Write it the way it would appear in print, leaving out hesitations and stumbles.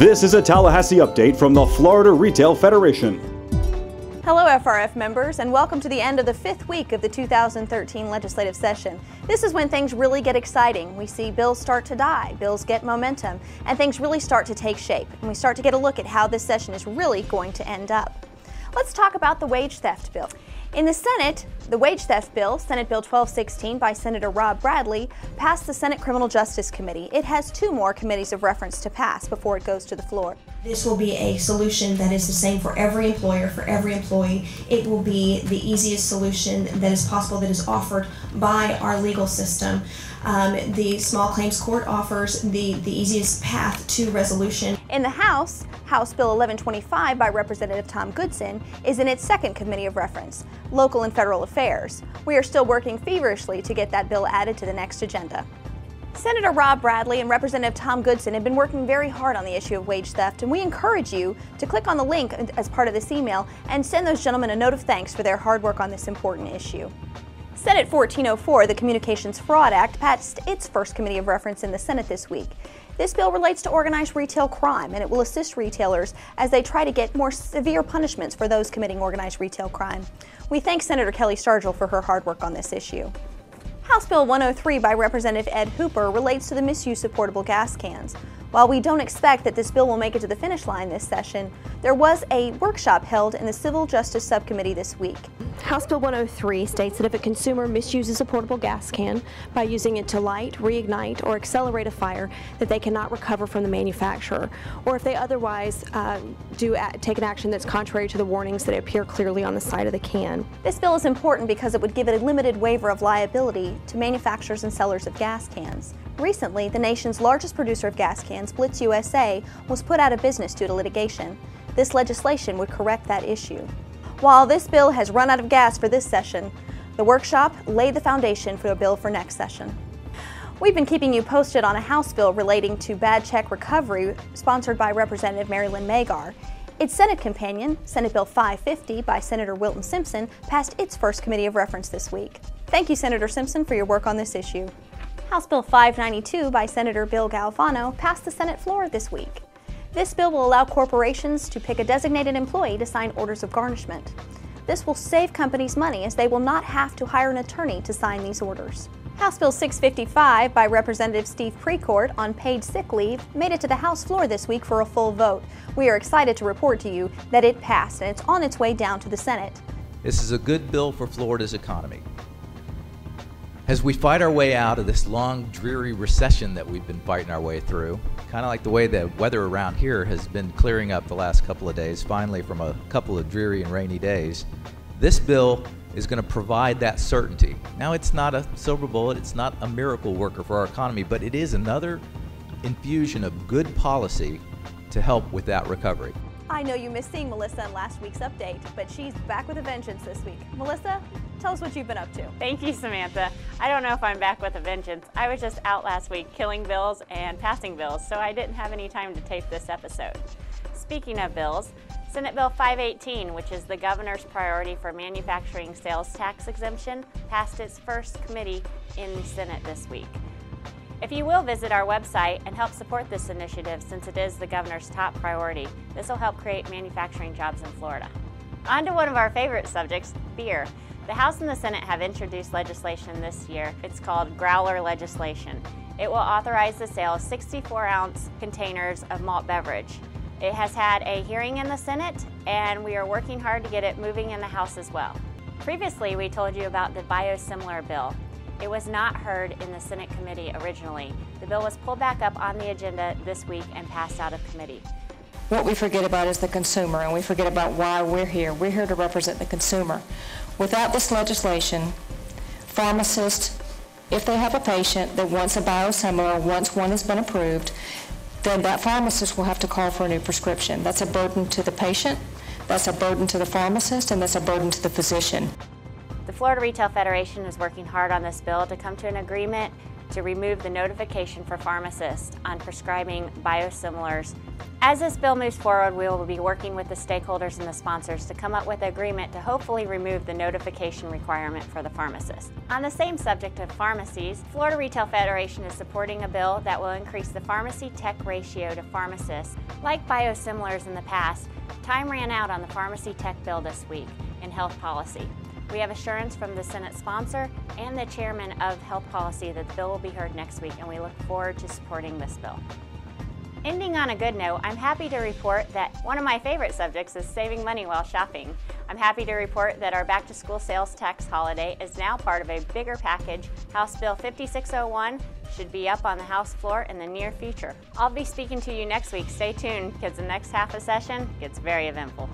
This is a Tallahassee update from the Florida Retail Federation. Hello FRF members, and welcome to the end of the 5th week of the 2013 legislative session. This is when things really get exciting. We see bills start to die, bills get momentum, and things really start to take shape. And we start to get a look at how this session is really going to end up. Let's talk about the wage theft bill. In the Senate, the wage theft bill, Senate Bill 1216 by Senator Rob Bradley, passed the Senate Criminal Justice Committee. It has 2 more committees of reference to pass before it goes to the floor. This will be a solution that is the same for every employer, for every employee. It will be the easiest solution that is possible that is offered by our legal system. The Small Claims Court offers the easiest path to resolution. In the House, House Bill 1125 by Representative Tom Goodson is in its 2nd committee of reference, Local and Federal Affairs. We are still working feverishly to get that bill added to the next agenda. Senator Rob Bradley and Representative Tom Goodson have been working very hard on the issue of wage theft, and we encourage you to click on the link as part of this email and send those gentlemen a note of thanks for their hard work on this important issue. Senate 1404, the Communications Fraud Act, passed its first committee of reference in the Senate this week. This bill relates to organized retail crime, and it will assist retailers as they try to get more severe punishments for those committing organized retail crime. We thank Senator Kelly Stargell for her hard work on this issue. House Bill 103 by Representative Ed Hooper relates to the misuse of portable gas cans. While we don't expect that this bill will make it to the finish line this session, there was a workshop held in the Civil Justice Subcommittee this week. House Bill 103 states that if a consumer misuses a portable gas can by using it to light, reignite, or accelerate a fire, that they cannot recover from the manufacturer, or if they otherwise take an action that's contrary to the warnings that appear clearly on the side of the can. This bill is important because it would give it a limited waiver of liability to manufacturers and sellers of gas cans. Recently, the nation's largest producer of gas cans, Blitz USA, was put out of business due to litigation. This legislation would correct that issue. While this bill has run out of gas for this session, the workshop laid the foundation for a bill for next session. We've been keeping you posted on a House bill relating to bad check recovery sponsored by Representative Marilyn Magar. Its Senate companion, Senate Bill 550 by Senator Wilton Simpson, passed its first committee of reference this week. Thank you, Senator Simpson, for your work on this issue. House Bill 592 by Senator Bill Galvano passed the Senate floor this week. This bill will allow corporations to pick a designated employee to sign orders of garnishment. This will save companies money as they will not have to hire an attorney to sign these orders. House Bill 655 by Representative Steve Precourt on paid sick leave made it to the House floor this week for a full vote. We are excited to report to you that it passed and it's on its way down to the Senate. This is a good bill for Florida's economy. As we fight our way out of this long, dreary recession that we've been fighting our way through, kind of like the way the weather around here has been clearing up the last couple of days, finally from a couple of dreary and rainy days, this bill is going to provide that certainty. Now, it's not a silver bullet, it's not a miracle worker for our economy, but it is another infusion of good policy to help with that recovery. I know you missed seeing Melissa in last week's update, but she's back with a vengeance this week. Melissa, tell us what you've been up to. Thank you, Samantha. I don't know if I'm back with a vengeance. I was just out last week killing bills and passing bills, so I didn't have any time to tape this episode. Speaking of bills, Senate Bill 518, which is the governor's priority for manufacturing sales tax exemption, passed its first committee in the Senate this week. If you will visit our website and help support this initiative since it is the governor's top priority, this will help create manufacturing jobs in Florida. On to one of our favorite subjects, beer. The House and the Senate have introduced legislation this year. It's called Growler Legislation. It will authorize the sale of 64-ounce containers of malt beverage. It has had a hearing in the Senate, and we are working hard to get it moving in the House as well. Previously, we told you about the biosimilar bill. It was not heard in the Senate committee originally. The bill was pulled back up on the agenda this week and passed out of committee. What we forget about is the consumer, and we forget about why we're here. We're here to represent the consumer. Without this legislation, pharmacists, if they have a patient that wants a biosimilar, once one has been approved, then that pharmacist will have to call for a new prescription. That's a burden to the patient, that's a burden to the pharmacist, and that's a burden to the physician. The Florida Retail Federation is working hard on this bill to come to an agreement to remove the notification for pharmacists on prescribing biosimilars. As this bill moves forward, we will be working with the stakeholders and the sponsors to come up with an agreement to hopefully remove the notification requirement for the pharmacist. On the same subject of pharmacies, Florida Retail Federation is supporting a bill that will increase the pharmacy tech ratio to pharmacists. Like biosimilars in the past, time ran out on the pharmacy tech bill this week in health policy. We have assurance from the Senate sponsor and the chairman of health policy that the bill will be heard next week, and we look forward to supporting this bill. Ending on a good note, I'm happy to report that one of my favorite subjects is saving money while shopping. I'm happy to report that our back-to-school sales tax holiday is now part of a bigger package. House Bill 5601 should be up on the House floor in the near future. I'll be speaking to you next week. Stay tuned because the next half of session gets very eventful.